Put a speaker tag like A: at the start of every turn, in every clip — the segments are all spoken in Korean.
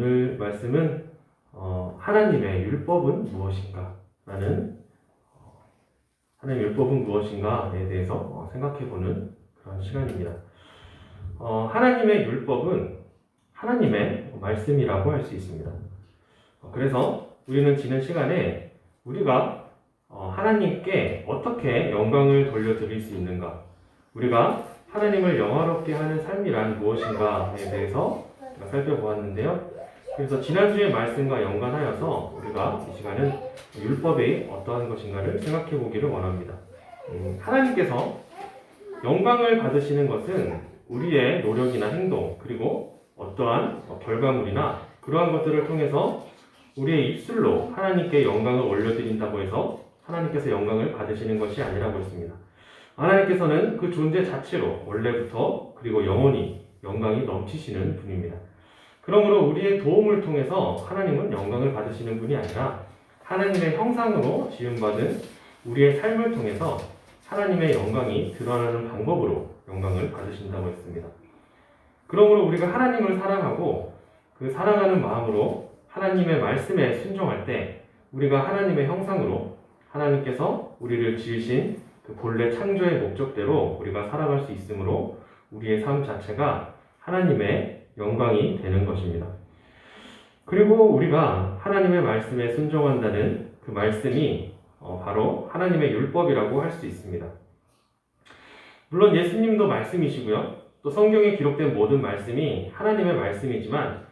A: 오늘 말씀은 하나님의 율법은 무엇인가? 라는 하나님의 율법은 무엇인가에 대해서 생각해보는 그런 시간입니다. 하나님의 율법은 하나님의 말씀이라고 할 수 있습니다. 그래서 우리는 지난 시간에 우리가 하나님께 어떻게 영광을 돌려드릴 수 있는가, 우리가 하나님을 영화롭게 하는 삶이란 무엇인가에 대해서 살펴보았는데요. 그래서 지난주의 말씀과 연관하여서 우리가 이 시간은 율법이 어떠한 것인가를 생각해 보기를 원합니다. 하나님께서 영광을 받으시는 것은 우리의 노력이나 행동, 그리고 어떠한 결과물이나 그러한 것들을 통해서 우리의 입술로 하나님께 영광을 올려드린다고 해서 하나님께서 영광을 받으시는 것이 아니라고 했습니다. 하나님께서는 그 존재 자체로 원래부터 그리고 영원히 영광이 넘치시는 분입니다. 그러므로 우리의 도움을 통해서 하나님은 영광을 받으시는 분이 아니라 하나님의 형상으로 지음받은 우리의 삶을 통해서 하나님의 영광이 드러나는 방법으로 영광을 받으신다고 했습니다. 그러므로 우리가 하나님을 사랑하고 그 사랑하는 마음으로 하나님의 말씀에 순종할 때 우리가 하나님의 형상으로 하나님께서 우리를 지으신 그 본래 창조의 목적대로 우리가 살아갈 수 있으므로 우리의 삶 자체가 하나님의 영광이 되는 것입니다. 그리고 우리가 하나님의 말씀에 순종한다는 그 말씀이 바로 하나님의 율법이라고 할 수 있습니다. 물론 예수님도 말씀이시고요. 또 성경에 기록된 모든 말씀이 하나님의 말씀이지만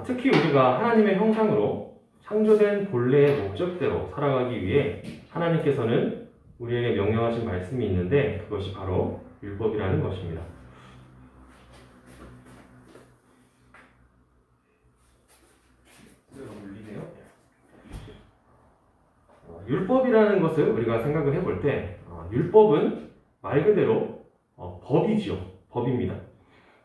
A: 특히 우리가 하나님의 형상으로 창조된 본래의 목적대로 살아가기 위해 하나님께서는 우리에게 명령하신 말씀이 있는데 그것이 바로 율법이라는 것입니다. 율법이라는 것을 우리가 생각을 해볼 때 율법은 말 그대로 법이지요. 법입니다.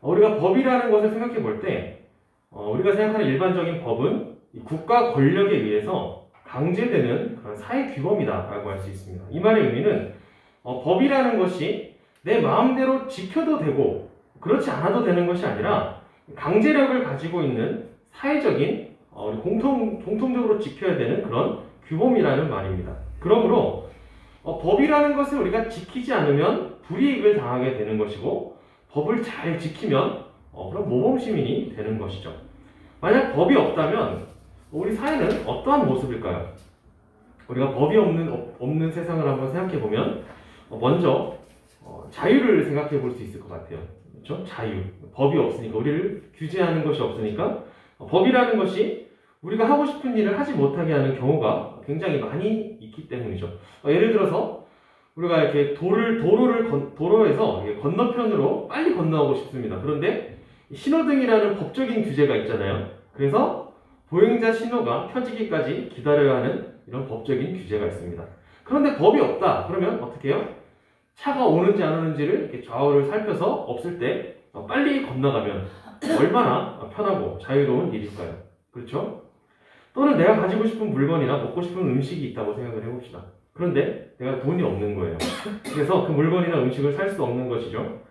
A: 우리가 법이라는 것을 생각해 볼 때 우리가 생각하는 일반적인 법은 국가 권력에 의해서 강제되는 그런 사회 규범이다라고 할 수 있습니다. 이 말의 의미는 법이라는 것이 내 마음대로 지켜도 되고 그렇지 않아도 되는 것이 아니라 강제력을 가지고 있는 사회적인 공통적으로 지켜야 되는 그런 규범이라는 말입니다. 그러므로 법이라는 것을 우리가 지키지 않으면 불이익을 당하게 되는 것이고 법을 잘 지키면 그럼 모범시민이 되는 것이죠. 만약 법이 없다면 우리 사회는 어떠한 모습일까요? 우리가 법이 없는 세상을 한번 생각해 보면 먼저 자유를 생각해 볼 수 있을 것 같아요. 그렇죠? 자유. 법이 없으니까 우리를 규제하는 것이 없으니까 법이라는 것이 우리가 하고 싶은 일을 하지 못하게 하는 경우가 굉장히 많이 있기 때문이죠. 예를 들어서 우리가 이렇게 도로에서 건너편으로 빨리 건너가고 싶습니다. 그런데 신호등이라는 법적인 규제가 있잖아요. 그래서 보행자 신호가 켜지기까지 기다려야 하는 이런 법적인 규제가 있습니다. 그런데 법이 없다. 그러면 어떻게 해요? 차가 오는지 안 오는지를 이렇게 좌우를 살펴서 없을 때 빨리 건너가면 얼마나 편하고 자유로운 일일까요? 그렇죠? 또는 내가 가지고 싶은 물건이나 먹고 싶은 음식이 있다고 생각을 해봅시다. 그런데 내가 돈이 없는 거예요. 그래서 그 물건이나 음식을 살 수 없는 것이죠.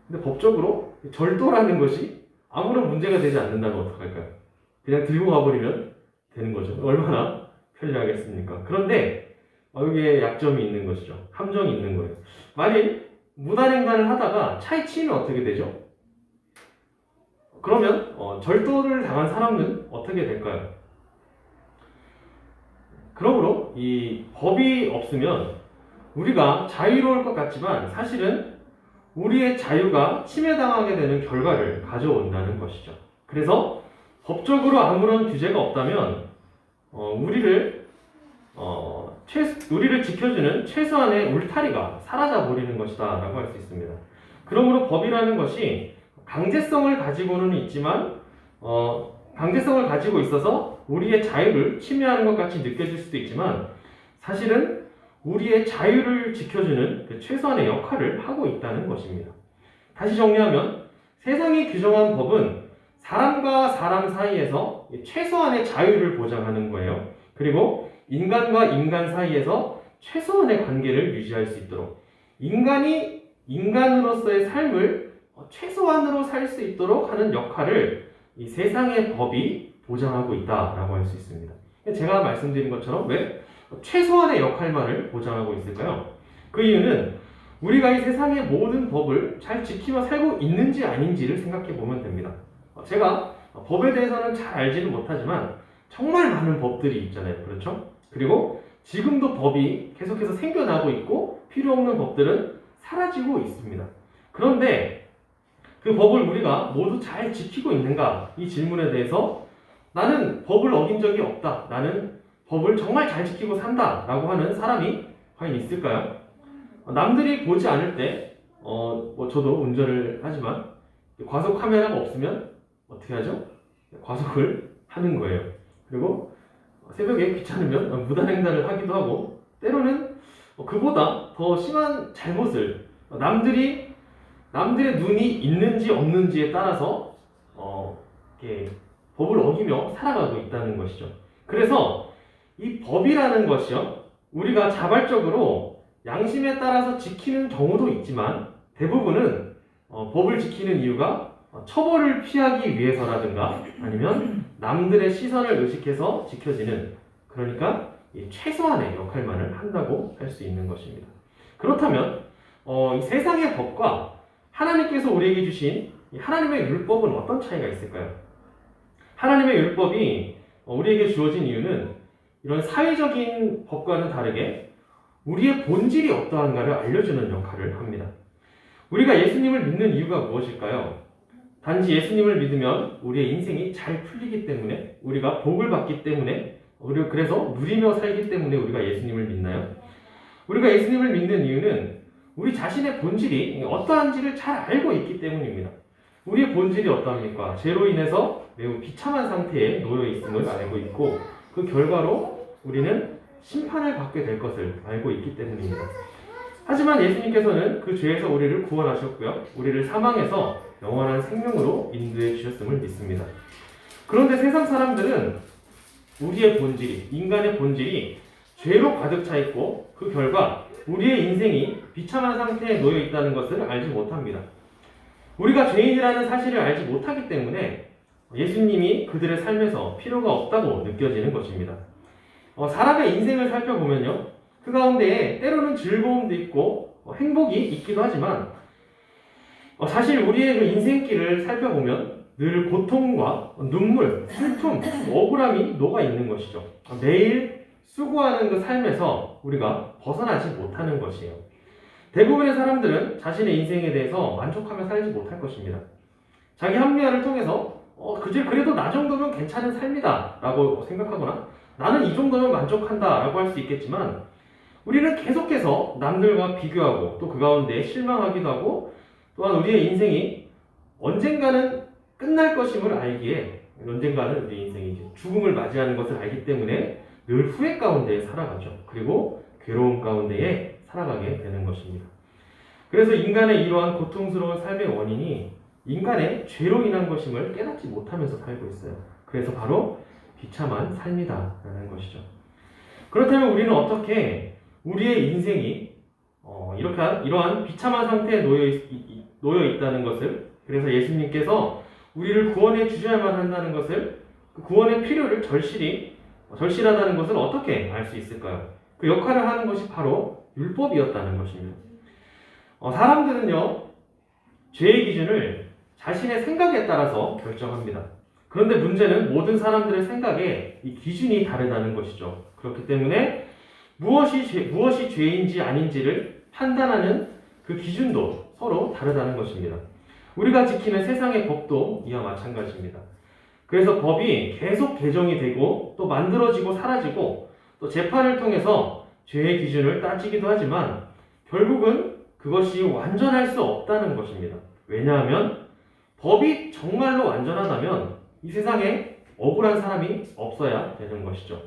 A: 근데 법적으로 절도라는 것이 아무런 문제가 되지 않는다면 어떡할까요? 그냥 들고 가버리면 되는 거죠. 얼마나 편리하겠습니까? 그런데 여기에 약점이 있는 것이죠. 함정이 있는 거예요. 만일 무단횡단을 하다가 차에 치이면 어떻게 되죠? 그러면 절도를 당한 사람은 어떻게 될까요? 그러므로 이 법이 없으면 우리가 자유로울 것 같지만 사실은 우리의 자유가 침해당하게 되는 결과를 가져온다는 것이죠. 그래서 법적으로 아무런 규제가 없다면 우리를 지켜주는 최소한의 울타리가 사라져 버리는 것이다 라고 할 수 있습니다. 그러므로 법이라는 것이 강제성을 가지고는 있지만 강제성을 가지고 있어서 우리의 자유를 침해하는 것 같이 느껴질 수도 있지만 사실은 우리의 자유를 지켜주는 그 최소한의 역할을 하고 있다는 것입니다. 다시 정리하면 세상이 규정한 법은 사람과 사람 사이에서 최소한의 자유를 보장하는 거예요. 그리고 인간과 인간 사이에서 최소한의 관계를 유지할 수 있도록 인간이 인간으로서의 삶을 최소한으로 살 수 있도록 하는 역할을 이 세상의 법이 보장하고 있다라고 할 수 있습니다. 제가 말씀드린 것처럼 왜 최소한의 역할만을 보장하고 있을까요? 그 이유는 우리가 이 세상의 모든 법을 잘 지키며 살고 있는지 아닌지를 생각해 보면 됩니다. 제가 법에 대해서는 잘 알지는 못하지만 정말 많은 법들이 있잖아요. 그렇죠? 그리고 지금도 법이 계속해서 생겨나고 있고 필요 없는 법들은 사라지고 있습니다. 그런데 그 법을 우리가 모두 잘 지키고 있는가? 이 질문에 대해서 나는 법을 어긴 적이 없다. 나는 법을 정말 잘 지키고 산다. 라고 하는 사람이 과연 있을까요? 남들이 보지 않을 때, 저도 운전을 하지만 과속 카메라가 없으면 어떻게 하죠? 과속을 하는 거예요. 그리고 새벽에 귀찮으면 무단횡단을 하기도 하고 때로는 그보다 더 심한 잘못을 남들의 눈이 있는지 없는지에 따라서 이렇게 법을 어기며 살아가고 있다는 것이죠. 그래서 이 법이라는 것이요, 우리가 자발적으로 양심에 따라서 지키는 경우도 있지만 대부분은 법을 지키는 이유가 처벌을 피하기 위해서라든가 아니면 남들의 시선을 의식해서 지켜지는, 그러니까 최소한의 역할만을 한다고 할 수 있는 것입니다. 그렇다면 이 세상의 법과 하나님께서 우리에게 주신 하나님의 율법은 어떤 차이가 있을까요? 하나님의 율법이 우리에게 주어진 이유는 이런 사회적인 법과는 다르게 우리의 본질이 어떠한가를 알려주는 역할을 합니다. 우리가 예수님을 믿는 이유가 무엇일까요? 단지 예수님을 믿으면 우리의 인생이 잘 풀리기 때문에, 우리가 복을 받기 때문에, 우리가 그래서 누리며 살기 때문에 우리가 예수님을 믿나요? 우리가 예수님을 믿는 이유는 우리 자신의 본질이 어떠한지를 잘 알고 있기 때문입니다. 우리의 본질이 어떠합니까? 죄로 인해서 매우 비참한 상태에 놓여 있음을 알고 있고 그 결과로 우리는 심판을 받게 될 것을 알고 있기 때문입니다. 하지만 예수님께서는 그 죄에서 우리를 구원하셨고요, 우리를 사망에서 영원한 생명으로 인도해 주셨음을 믿습니다. 그런데 세상 사람들은 우리의 본질이, 인간의 본질이 죄로 가득 차 있고 그 결과 우리의 인생이 비참한 상태에 놓여 있다는 것을 알지 못합니다. 우리가 죄인이라는 사실을 알지 못하기 때문에 예수님이 그들의 삶에서 필요가 없다고 느껴지는 것입니다. 사람의 인생을 살펴보면요, 그 가운데에 때로는 즐거움도 있고 행복이 있기도 하지만 사실 우리의 그 인생길을 살펴보면 늘 고통과 눈물, 슬픔, 억울함이 녹아 있는 것이죠. 매일 수고하는 그 삶에서 우리가 벗어나지 못하는 것이에요. 대부분의 사람들은 자신의 인생에 대해서 만족하며 살지 못할 것입니다. 자기 합리화를 통해서 그래도 나 정도면 괜찮은 삶이다 라고 생각하거나 나는 이 정도면 만족한다 라고 할 수 있겠지만 우리는 계속해서 남들과 비교하고 또 그 가운데 실망하기도 하고 또한 우리의 인생이 언젠가는 끝날 것임을 알기에, 언젠가는 우리 인생이 이제 죽음을 맞이하는 것을 알기 때문에 늘 후회 가운데 살아가죠. 그리고 괴로움 가운데에 살아가게 되는 것입니다. 그래서 인간의 이러한 고통스러운 삶의 원인이 인간의 죄로 인한 것임을 깨닫지 못하면서 살고 있어요. 그래서 바로 비참한 삶이다라는 것이죠. 그렇다면 우리는 어떻게 우리의 인생이 이러한 비참한 상태에 놓여 있다는 것을, 그래서 예수님께서 우리를 구원해 주셔야만 한다는 것을, 그 구원의 필요를 절실하다는 것을 어떻게 알 수 있을까요? 그 역할을 하는 것이 바로 율법이었다는 것입니다. 사람들은요, 죄의 기준을 자신의 생각에 따라서 결정합니다. 그런데 문제는 모든 사람들의 생각에 이 기준이 다르다는 것이죠. 그렇기 때문에 무엇이 죄인지 아닌지를 판단하는 그 기준도 서로 다르다는 것입니다. 우리가 지키는 세상의 법도 이와 마찬가지입니다. 그래서 법이 계속 개정이 되고 또 만들어지고 사라지고 또 재판을 통해서 죄의 기준을 따지기도 하지만 결국은 그것이 완전할 수 없다는 것입니다. 왜냐하면 법이 정말로 완전하다면 이 세상에 억울한 사람이 없어야 되는 것이죠.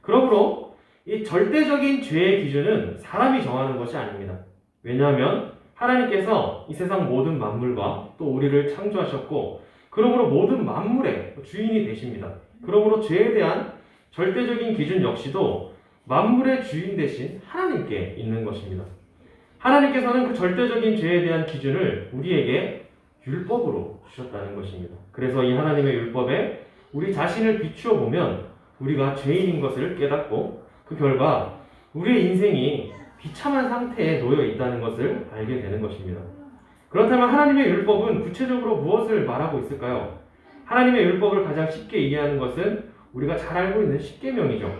A: 그러므로 이 절대적인 죄의 기준은 사람이 정하는 것이 아닙니다. 왜냐하면 하나님께서 이 세상 모든 만물과 또 우리를 창조하셨고 그러므로 모든 만물의 주인이 되십니다. 그러므로 죄에 대한 절대적인 기준 역시도 만물의 주인 되신 하나님께 있는 것입니다. 하나님께서는 그 절대적인 죄에 대한 기준을 우리에게 율법으로 주셨다는 것입니다. 그래서 이 하나님의 율법에 우리 자신을 비추어 보면 우리가 죄인인 것을 깨닫고 그 결과 우리의 인생이 비참한 상태에 놓여 있다는 것을 알게 되는 것입니다. 그렇다면 하나님의 율법은 구체적으로 무엇을 말하고 있을까요? 하나님의 율법을 가장 쉽게 이해하는 것은 우리가 잘 알고 있는 십계명이죠.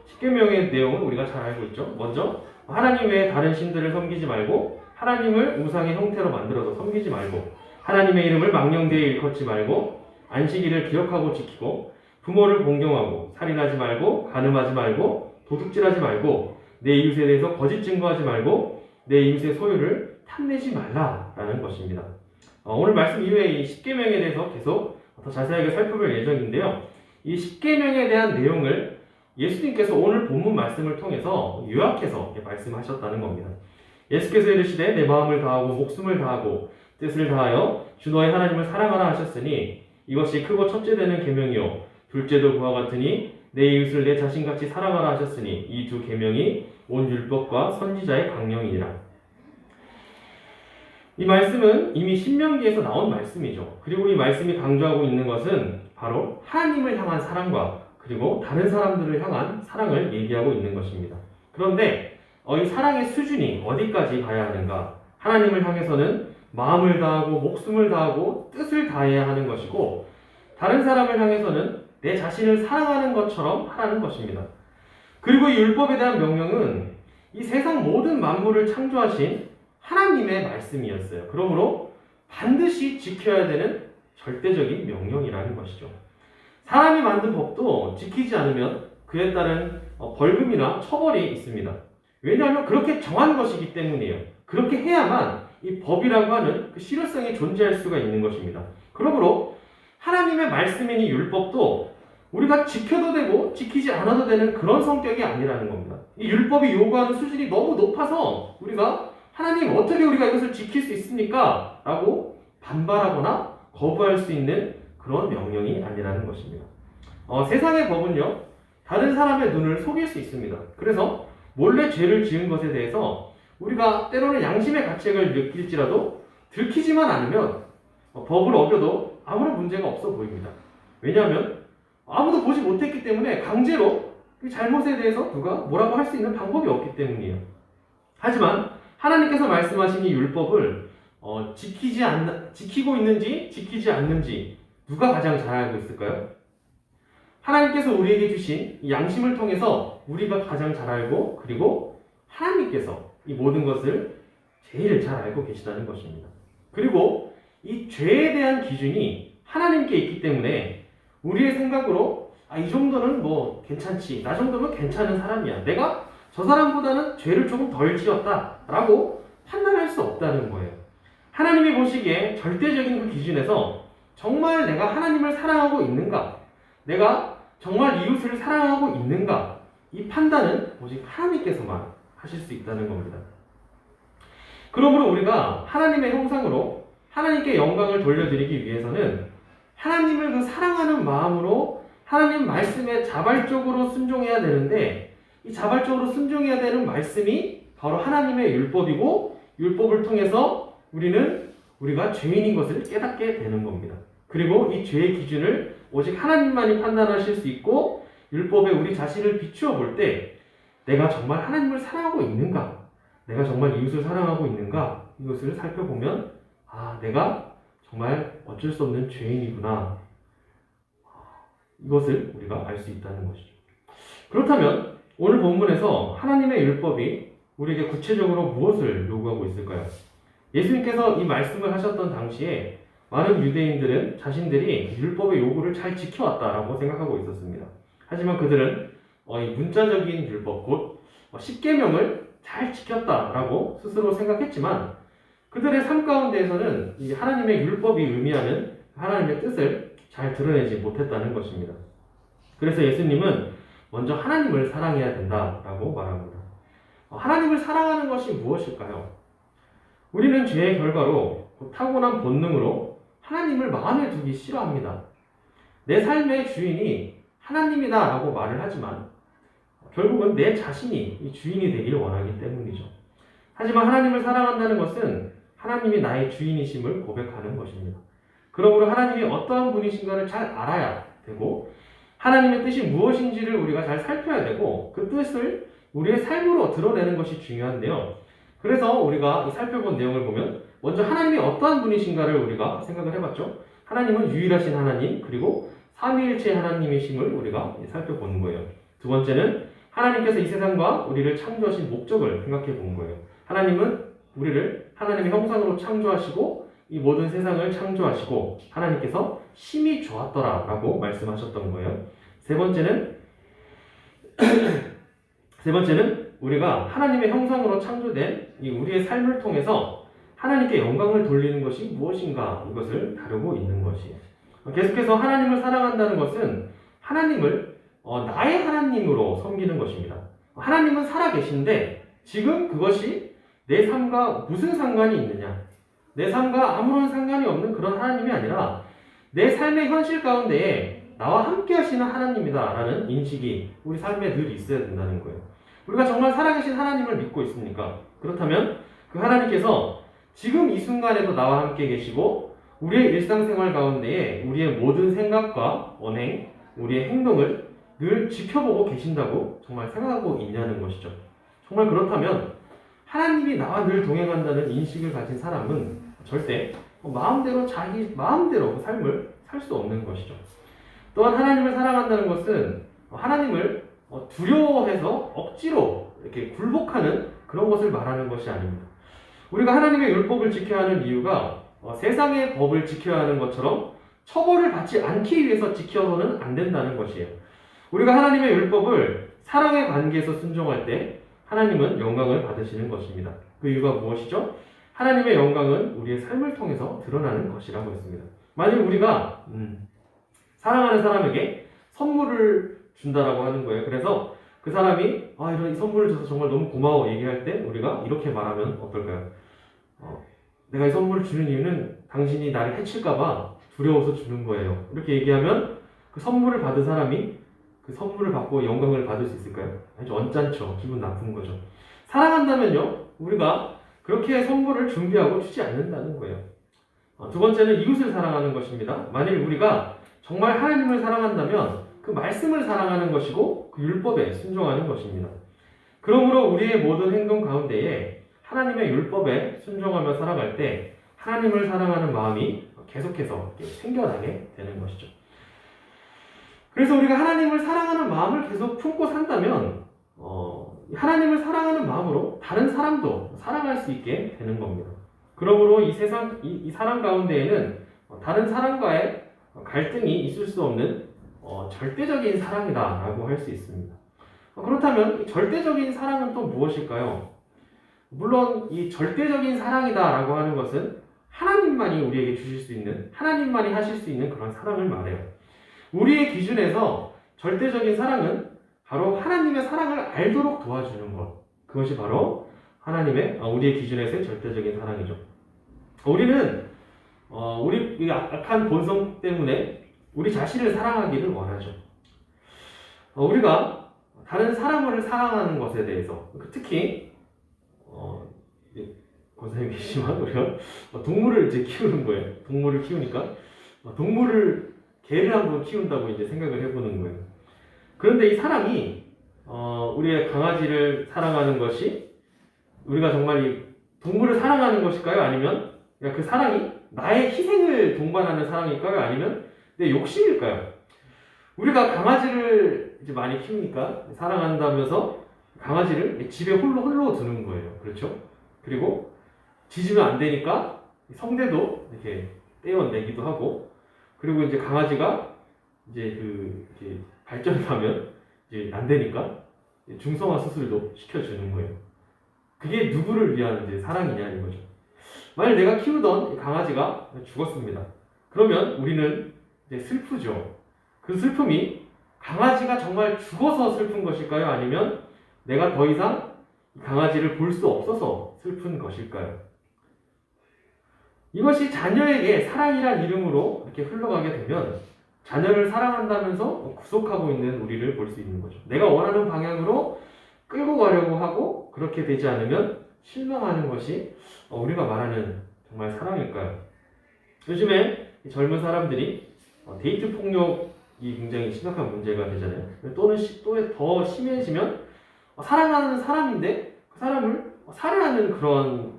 A: 십계명의 내용은 우리가 잘 알고 있죠. 먼저 하나님 외에 다른 신들을 섬기지 말고 하나님을 우상의 형태로 만들어서 섬기지 말고 하나님의 이름을 망령되이 일컫지 말고 안식일을 기억하고 지키고 부모를 공경하고 살인하지 말고 간음하지 말고 도둑질하지 말고 내 이웃에 대해서 거짓 증거하지 말고 내 이웃의 소유를 탐내지 말라라는 것입니다. 오늘 말씀 이후에 이 십계명에 대해서 계속 더 자세하게 살펴볼 예정인데요. 이 십계명에 대한 내용을 예수님께서 오늘 본문 말씀을 통해서 요약해서 말씀하셨다는 겁니다. 예수께서 이르시되 내 마음을 다하고 목숨을 다하고 뜻을 다하여 주 너의 하나님을 사랑하라 하셨으니 이것이 크고 첫째 되는 계명이요 둘째도 그와 같으니 내 이웃을 내 자신같이 사랑하라 하셨으니 이 두 계명이 온 율법과 선지자의 강령이니라. 이 말씀은 이미 신명기에서 나온 말씀이죠. 그리고 이 말씀이 강조하고 있는 것은 바로 하나님을 향한 사랑과 그리고 다른 사람들을 향한 사랑을 얘기하고 있는 것입니다. 그런데 이 사랑의 수준이 어디까지 가야 하는가? 하나님을 향해서는 마음을 다하고 목숨을 다하고 뜻을 다해야 하는 것이고 다른 사람을 향해서는 내 자신을 사랑하는 것처럼 하라는 것입니다. 그리고 이 율법에 대한 명령은 이 세상 모든 만물을 창조하신 하나님의 말씀이었어요. 그러므로 반드시 지켜야 되는 절대적인 명령이라는 것이죠. 사람이 만든 법도 지키지 않으면 그에 따른 벌금이나 처벌이 있습니다. 왜냐하면 그렇게 정한 것이기 때문이에요. 그렇게 해야만 이 법이라고 하는 그 실효성이 존재할 수가 있는 것입니다. 그러므로 하나님의 말씀인 이 율법도 우리가 지켜도 되고 지키지 않아도 되는 그런 성격이 아니라는 겁니다. 이 율법이 요구하는 수준이 너무 높아서 우리가 하나님 어떻게 우리가 이것을 지킬 수 있습니까? 라고 반발하거나 거부할 수 있는 그런 명령이 아니라는 것입니다. 세상의 법은요, 다른 사람의 눈을 속일 수 있습니다. 그래서 몰래 죄를 지은 것에 대해서 우리가 때로는 양심의 가책을 느낄지라도 들키지만 않으면 법을 어겨도 아무런 문제가 없어 보입니다. 왜냐하면 아무도 보지 못했기 때문에 강제로 그 잘못에 대해서 누가 뭐라고 할 수 있는 방법이 없기 때문이에요. 하지만 하나님께서 말씀하신 이 율법을 지키고 있는지 지키지 않는지 누가 가장 잘 알고 있을까요? 하나님께서 우리에게 주신 이 양심을 통해서 우리가 가장 잘 알고 그리고 하나님께서 이 모든 것을 제일 잘 알고 계시다는 것입니다. 그리고 이 죄에 대한 기준이 하나님께 있기 때문에 우리의 생각으로 이 정도는 뭐 괜찮지, 나 정도면 괜찮은 사람이야, 내가 저 사람보다는 죄를 조금 덜 지었다 라고 판단할 수 없다는 거예요. 하나님이 보시기에 절대적인 그 기준에서 정말 내가 하나님을 사랑하고 있는가, 내가 정말 이웃을 사랑하고 있는가, 이 판단은 오직 하나님께서만 하실 수 있다는 겁니다. 그러므로 우리가 하나님의 형상으로 하나님께 영광을 돌려드리기 위해서는 하나님을 그 사랑하는 마음으로 하나님 말씀에 자발적으로 순종해야 되는데, 이 자발적으로 순종해야 되는 말씀이 바로 하나님의 율법이고, 율법을 통해서 우리가 죄인인 것을 깨닫게 되는 겁니다. 그리고 이 죄의 기준을 오직 하나님만이 판단하실 수 있고, 율법에 우리 자신을 비추어 볼 때 내가 정말 하나님을 사랑하고 있는가, 내가 정말 이웃을 사랑하고 있는가, 이것을 살펴보면 내가 정말 어쩔 수 없는 죄인이구나, 이것을 우리가 알 수 있다는 것이죠. 그렇다면 오늘 본문에서 하나님의 율법이 우리에게 구체적으로 무엇을 요구하고 있을까요? 예수님께서 이 말씀을 하셨던 당시에 많은 유대인들은 자신들이 율법의 요구를 잘 지켜왔다라고 생각하고 있었습니다. 하지만 그들은 이 문자적인 율법, 곧 십계명을 잘 지켰다라고 스스로 생각했지만 그들의 삶 가운데에서는 이 하나님의 율법이 의미하는 하나님의 뜻을 잘 드러내지 못했다는 것입니다. 그래서 예수님은 먼저 하나님을 사랑해야 된다라고 말합니다. 하나님을 사랑하는 것이 무엇일까요? 우리는 죄의 결과로 타고난 본능으로 하나님을 마음에 두기 싫어합니다. 내 삶의 주인이 하나님이다 라고 말을 하지만 결국은 내 자신이 이 주인이 되기를 원하기 때문이죠. 하지만 하나님을 사랑한다는 것은 하나님이 나의 주인이심을 고백하는 것입니다. 그러므로 하나님이 어떠한 분이신가를 잘 알아야 되고 하나님의 뜻이 무엇인지를 우리가 잘 살펴야 되고 그 뜻을 우리의 삶으로 드러내는 것이 중요한데요. 그래서 우리가 살펴본 내용을 보면 먼저 하나님이 어떠한 분이신가를 우리가 생각을 해봤죠. 하나님은 유일하신 하나님 그리고 삼위일체 하나님이심을 우리가 살펴보는 거예요. 두 번째는 하나님께서 이 세상과 우리를 창조하신 목적을 생각해 본 거예요. 하나님은 우리를 하나님의 형상으로 창조하시고 이 모든 세상을 창조하시고 하나님께서 심히 좋았더라라고 말씀하셨던 거예요. 세 번째는 우리가 하나님의 형상으로 창조된 이 우리의 삶을 통해서 하나님께 영광을 돌리는 것이 무엇인가 이것을 다루고 있는 것이에요. 계속해서 하나님을 사랑한다는 것은 하나님을 나의 하나님으로 섬기는 것입니다. 하나님은 살아계신데 지금 그것이 내 삶과 무슨 상관이 있느냐? 내 삶과 아무런 상관이 없는 그런 하나님이 아니라 내 삶의 현실 가운데에 나와 함께 하시는 하나님이다 라는 인식이 우리 삶에 늘 있어야 된다는 거예요. 우리가 정말 살아계신 하나님을 믿고 있습니까? 그렇다면 그 하나님께서 지금 이 순간에도 나와 함께 계시고 우리의 일상생활 가운데에 우리의 모든 생각과 언행, 우리의 행동을 늘 지켜보고 계신다고 정말 생각하고 있냐는 것이죠. 정말 그렇다면 하나님이 나와 늘 동행한다는 인식을 가진 사람은 절대 마음대로 자기 마음대로 그 삶을 살 수 없는 것이죠. 또한 하나님을 사랑한다는 것은 하나님을 두려워해서 억지로 이렇게 굴복하는 그런 것을 말하는 것이 아닙니다. 우리가 하나님의 율법을 지켜야 하는 이유가 세상의 법을 지켜야 하는 것처럼 처벌을 받지 않기 위해서 지켜서는 안 된다는 것이에요. 우리가 하나님의 율법을 사랑의 관계에서 순종할 때 하나님은 영광을 받으시는 것입니다. 그 이유가 무엇이죠? 하나님의 영광은 우리의 삶을 통해서 드러나는 것이라고 했습니다. 만약 우리가 사랑하는 사람에게 선물을 준다라고 하는 거예요. 그래서 그 사람이 이런 이 선물을 줘서 정말 너무 고마워 얘기할 때 우리가 이렇게 말하면 어떨까요? 내가 이 선물을 주는 이유는 당신이 나를 해칠까봐 두려워서 주는 거예요. 이렇게 얘기하면 그 선물을 받은 사람이 그 선물을 받고 영광을 받을 수 있을까요? 아주 언짢죠. 기분 나쁜 거죠. 사랑한다면요, 우리가 그렇게 선물을 준비하고 주지 않는다는 거예요. 두 번째는 이웃을 사랑하는 것입니다. 만일 우리가 정말 하나님을 사랑한다면 그 말씀을 사랑하는 것이고 그 율법에 순종하는 것입니다. 그러므로 우리의 모든 행동 가운데에 하나님의 율법에 순종하며 살아갈 때 하나님을 사랑하는 마음이 계속해서 생겨나게 되는 것이죠. 그래서 우리가 하나님을 사랑하는 마음을 계속 품고 산다면 하나님을 사랑하는 마음으로 다른 사람도 사랑할 수 있게 되는 겁니다. 그러므로 이 세상, 이 사람 가운데에는 다른 사람과의 갈등이 있을 수 없는 절대적인 사랑이다라고 할 수 있습니다. 그렇다면 절대적인 사랑은 또 무엇일까요? 물론 이 절대적인 사랑이다라고 하는 것은 하나님만이 우리에게 주실 수 있는, 하나님만이 하실 수 있는 그런 사랑을 말해요. 우리의 기준에서 절대적인 사랑은 바로 하나님의 사랑을 알도록 도와주는 것. 그것이 바로 우리의 기준에서의 절대적인 사랑이죠. 우리는 우리 악한 본성 때문에 우리 자신을 사랑하기를 원하죠. 우리가 다른 사람을 사랑하는 것에 대해서 특히 권사님 계시지만 우리가 동물을 이제 키우는 거예요. 동물을 키우니까 개를 한번 키운다고 이제 생각을 해보는 거예요. 그런데 이 사랑이 우리의 강아지를 사랑하는 것이 우리가 정말 이 동물을 사랑하는 것일까요? 아니면 그 사랑이 나의 희생을 동반하는 사랑일까요? 아니면 내 욕심일까요? 우리가 강아지를 이제 많이 키우니까 사랑한다면서 강아지를 집에 홀로 두는 거예요. 그렇죠? 그리고 짖으면 안 되니까 성대도 이렇게 떼어내기도 하고, 그리고 이제 강아지가 이제 이렇게 발전하면 이제 안 되니까 중성화 수술도 시켜주는 거예요. 그게 누구를 위한 이제 사랑이냐 이거죠. 만약 내가 키우던 강아지가 죽었습니다. 그러면 우리는 이제 슬프죠. 그 슬픔이 강아지가 정말 죽어서 슬픈 것일까요? 아니면 내가 더 이상 강아지를 볼 수 없어서 슬픈 것일까요? 이것이 자녀에게 사랑이란 이름으로 이렇게 흘러가게 되면 자녀를 사랑한다면서 구속하고 있는 우리를 볼 수 있는 거죠. 내가 원하는 방향으로 끌고 가려고 하고 그렇게 되지 않으면 실망하는 것이 우리가 말하는 정말 사랑일까요? 요즘에 젊은 사람들이 데이트 폭력 굉장히 심각한 문제가 되잖아요. 또는 또 더 심해지면 사랑하는 사람인데 그 사람을 살해하는 그런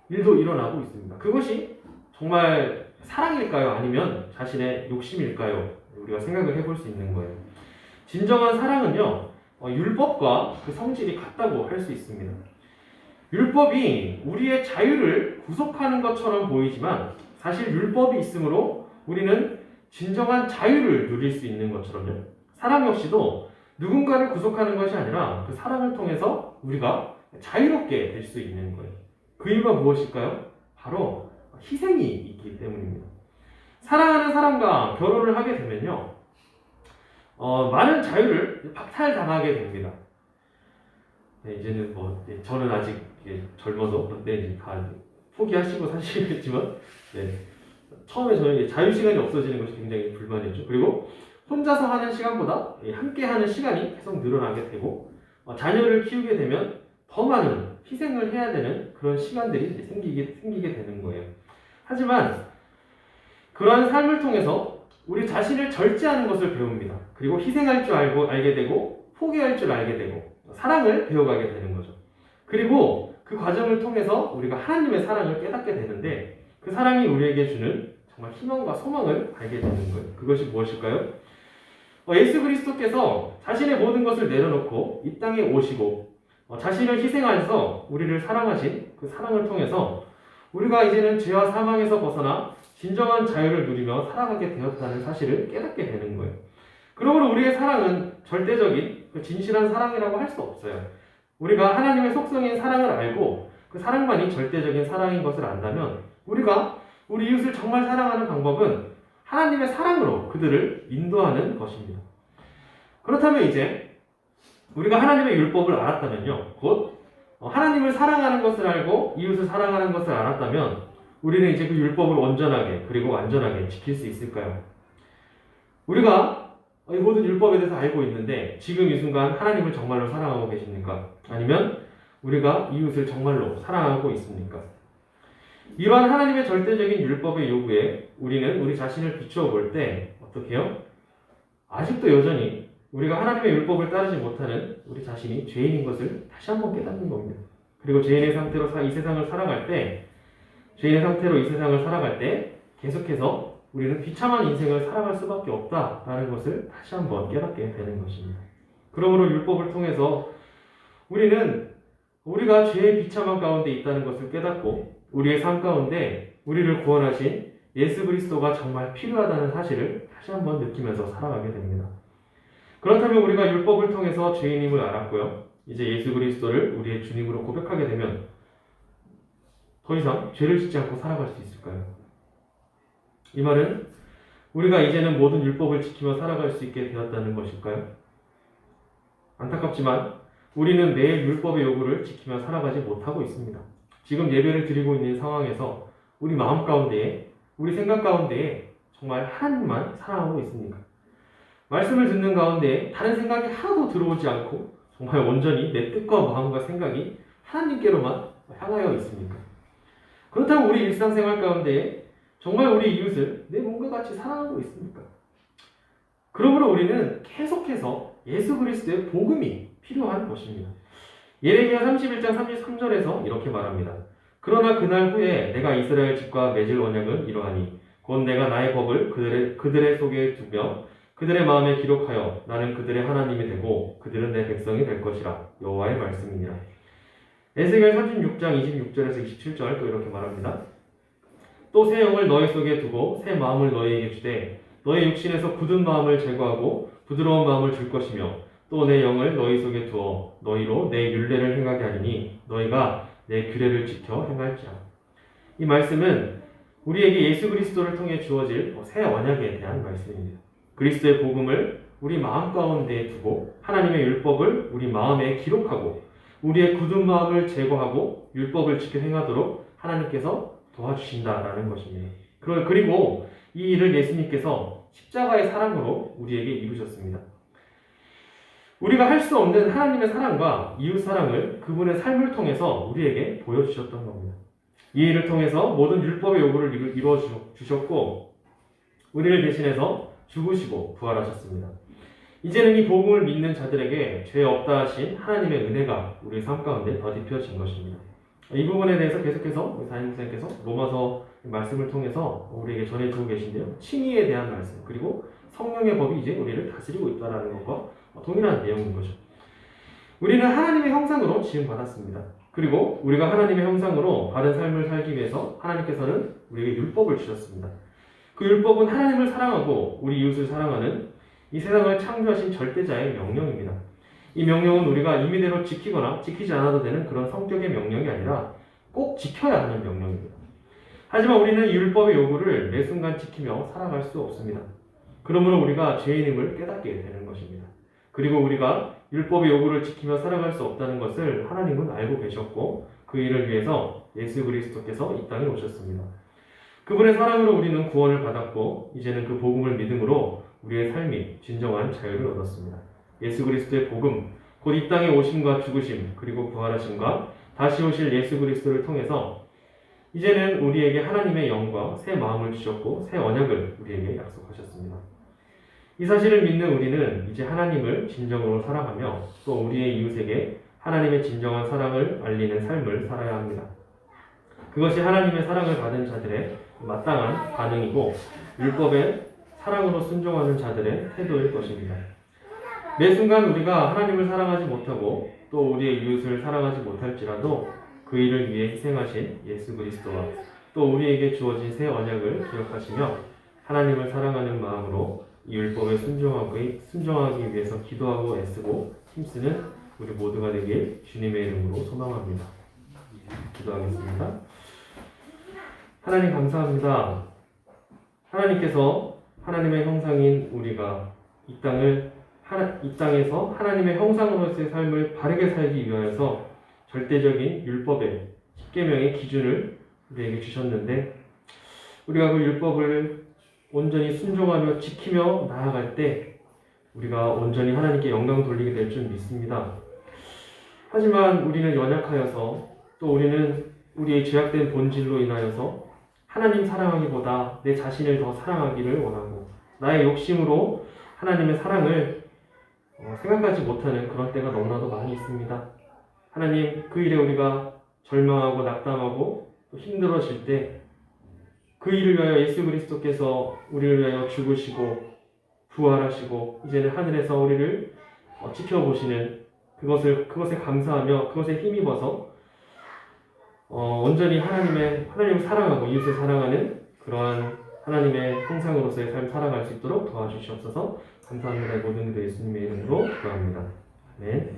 A: 일도 일어나고 있습니다. 그것이 정말 사랑일까요? 아니면 자신의 욕심일까요? 우리가 생각을 해볼 수 있는 거예요. 진정한 사랑은요, 율법과 그 성질이 같다고 할 수 있습니다. 율법이 우리의 자유를 구속하는 것처럼 보이지만 사실 율법이 있으므로 우리는 진정한 자유를 누릴 수 있는 것처럼요. 사랑 역시도 누군가를 구속하는 것이 아니라 그 사랑을 통해서 우리가 자유롭게 될 수 있는 거예요. 그 이유가 무엇일까요? 바로 희생이 있기 때문입니다. 사랑하는 사람과 결혼을 하게 되면요, 많은 자유를 박탈당하게 됩니다. 네, 이제는 저는 아직 젊어서 이제 다 포기하시고 사시겠지만, 네, 처음에 저는 자유 시간이 없어지는 것이 굉장히 불만이었죠. 그리고 혼자서 하는 시간보다 함께 하는 시간이 계속 늘어나게 되고, 자녀를 키우게 되면 더 많은 희생을 해야 되는 그런 시간들이 생기게 되는 거예요. 하지만 그러한 삶을 통해서 우리 자신을 절제하는 것을 배웁니다. 그리고 희생할 줄 알게 되고 포기할 줄 알게 되고 사랑을 배워가게 되는 거죠. 그리고 그 과정을 통해서 우리가 하나님의 사랑을 깨닫게 되는데 그 사랑이 우리에게 주는 정말 희망과 소망을 알게 되는 거예요. 그것이 무엇일까요? 예수 그리스도께서 자신의 모든 것을 내려놓고 이 땅에 오시고 자신을 희생하셔서 우리를 사랑하신 그 사랑을 통해서 우리가 이제는 죄와 사망에서 벗어나 진정한 자유를 누리며 살아가게 되었다는 사실을 깨닫게 되는 거예요. 그러므로 우리의 사랑은 절대적인 진실한 사랑이라고 할 수 없어요. 우리가 하나님의 속성인 사랑을 알고 그 사랑만이 절대적인 사랑인 것을 안다면 우리가 우리 이웃을 정말 사랑하는 방법은 하나님의 사랑으로 그들을 인도하는 것입니다. 그렇다면 이제 우리가 하나님의 율법을 알았다면요, 곧 하나님을 사랑하는 것을 알고 이웃을 사랑하는 것을 알았다면 우리는 이제 그 율법을 온전하게 그리고 완전하게 지킬 수 있을까요? 우리가 이 모든 율법에 대해서 알고 있는데 지금 이 순간 하나님을 정말로 사랑하고 계십니까? 아니면 우리가 이웃을 정말로 사랑하고 있습니까? 이러한 하나님의 절대적인 율법의 요구에 우리는 우리 자신을 비추어 볼 때 어떻게 해요? 아직도 여전히 우리가 하나님의 율법을 따르지 못하는 우리 자신이 죄인인 것을 다시 한번 깨닫는 겁니다. 그리고 죄인의 상태로 이 세상을 살아갈 때 계속해서 우리는 비참한 인생을 살아갈 수밖에 없다라는 것을 다시 한번 깨닫게 되는 것입니다. 그러므로 율법을 통해서 우리는 우리가 죄의 비참한 가운데 있다는 것을 깨닫고 우리의 삶 가운데 우리를 구원하신 예수 그리스도가 정말 필요하다는 사실을 다시 한번 느끼면서 살아가게 됩니다. 그렇다면 우리가 율법을 통해서 죄인임을 알았고요. 이제 예수 그리스도를 우리의 주님으로 고백하게 되면 더 이상 죄를 짓지 않고 살아갈 수 있을까요? 이 말은 우리가 이제는 모든 율법을 지키며 살아갈 수 있게 되었다는 것일까요? 안타깝지만 우리는 매일 율법의 요구를 지키며 살아가지 못하고 있습니다. 지금 예배를 드리고 있는 상황에서 우리 마음 가운데에, 우리 생각 가운데에 정말 하나님만 사랑하고 있습니까? 말씀을 듣는 가운데 다른 생각이 하나도 들어오지 않고 정말 온전히 내 뜻과 마음과 생각이 하나님께로만 향하여 있습니까? 그렇다면 우리 일상생활 가운데 정말 우리 이웃을 내 몸과 같이 사랑하고 있습니까? 그러므로 우리는 계속해서 예수 그리스도의 복음이 필요한 것입니다. 예레미야 31장 33절에서 이렇게 말합니다. 그러나 그날 후에 내가 이스라엘 집과 맺을 언약은 이러하니 곧 내가 나의 법을 그들의 속에 두며 그들의 마음에 기록하여 나는 그들의 하나님이 되고 그들은 내 백성이 될 것이라. 여호와의 말씀이니라. 에스겔 36장 26절에서 27절 또 이렇게 말합니다. 또 새 영을 너희 속에 두고 새 마음을 너희에게 주되 너희 육신에서 굳은 마음을 제거하고 부드러운 마음을 줄 것이며 또 내 영을 너희 속에 두어 너희로 내 율례를 행하게 하리니 너희가 내 규례를 지켜 행할지라. 이 말씀은 우리에게 예수 그리스도를 통해 주어질 새 언약에 대한 말씀입니다. 그리스도의 복음을 우리 마음 가운데에 두고 하나님의 율법을 우리 마음에 기록하고 우리의 굳은 마음을 제거하고 율법을 지켜 행하도록 하나님께서 도와주신다라는 것입니다. 그리고 이 일을 예수님께서 십자가의 사랑으로 우리에게 이루셨습니다. 우리가 할 수 없는 하나님의 사랑과 이웃 사랑을 그분의 삶을 통해서 우리에게 보여주셨던 겁니다. 이 일을 통해서 모든 율법의 요구를 이루어 주셨고 우리를 대신해서 죽으시고 부활하셨습니다. 이제는 이 복음을 믿는 자들에게 죄 없다 하신 하나님의 은혜가 우리 삶 가운데 더딥혀진 것입니다. 이 부분에 대해서 계속해서 우리 담임선생님께서 로마서 말씀을 통해서 우리에게 전해주고 계신데요. 칭의에 대한 말씀, 그리고 성령의 법이 이제 우리를 다스리고 있다는 것과 동일한 내용인 거죠. 우리는 하나님의 형상으로 지음받았습니다. 그리고 우리가 하나님의 형상으로 바른 삶을 살기 위해서 하나님께서는 우리에게 율법을 주셨습니다. 그 율법은 하나님을 사랑하고 우리 이웃을 사랑하는 이 세상을 창조하신 절대자의 명령입니다. 이 명령은 우리가 임의대로 지키거나 지키지 않아도 되는 그런 성격의 명령이 아니라 꼭 지켜야 하는 명령입니다. 하지만 우리는 이 율법의 요구를 매 순간 지키며 살아갈 수 없습니다. 그러므로 우리가 죄인임을 깨닫게 되는 것입니다. 그리고 우리가 율법의 요구를 지키며 살아갈 수 없다는 것을 하나님은 알고 계셨고 그 일을 위해서 예수 그리스도께서 이 땅에 오셨습니다. 그분의 사랑으로 우리는 구원을 받았고 이제는 그 복음을 믿음으로 우리의 삶이 진정한 자유를 얻었습니다. 예수 그리스도의 복음, 곧 이 땅에 오심과 죽으심, 그리고 부활하심과 다시 오실 예수 그리스도를 통해서 이제는 우리에게 하나님의 영과 새 마음을 주셨고 새 언약을 우리에게 약속하셨습니다. 이 사실을 믿는 우리는 이제 하나님을 진정으로 사랑하며 또 우리의 이웃에게 하나님의 진정한 사랑을 알리는 삶을 살아야 합니다. 그것이 하나님의 사랑을 받은 자들의 마땅한 반응이고 율법의 사랑으로 순종하는 자들의 태도일 것입니다. 매 순간 우리가 하나님을 사랑하지 못하고 또 우리의 이웃을 사랑하지 못할지라도 그 일을 위해 희생하신 예수 그리스도와 또 우리에게 주어진 새 언약을 기억하시며 하나님을 사랑하는 마음으로 이 율법에 순종하기 위해서 기도하고 애쓰고 힘쓰는 우리 모두가 되길 주님의 이름으로 소망합니다. 기도하겠습니다. 하나님 감사합니다. 하나님께서 하나님의 형상인 우리가 이 땅에서 하나님의 형상으로서의 삶을 바르게 살기 위하여서 절대적인 율법의 10계명의 기준을 우리에게 주셨는데 우리가 그 율법을 온전히 순종하며 지키며 나아갈 때 우리가 온전히 하나님께 영광 돌리게 될 줄 믿습니다. 하지만 우리는 연약하여서 또 우리는 우리의 죄악된 본질로 인하여서 하나님 사랑하기보다 내 자신을 더 사랑하기를 원하고 나의 욕심으로 하나님의 사랑을 생각하지 못하는 그런 때가 너무나도 많이 있습니다. 하나님, 그 일에 우리가 절망하고 낙담하고 또 힘들어질 때 그 일을 위하여 예수 그리스도께서 우리를 위하여 죽으시고 부활하시고 이제는 하늘에서 우리를 지켜보시는 그것에 감사하며 그것에 힘입어서 온전히 하나님을 사랑하고 이웃을 사랑하는 그러한 하나님의 형상으로서의 삶 살아갈 수 있도록 도와주시옵소서. 감사합니다. 모든 그 예수님의 이름으로 기도합니다. 네.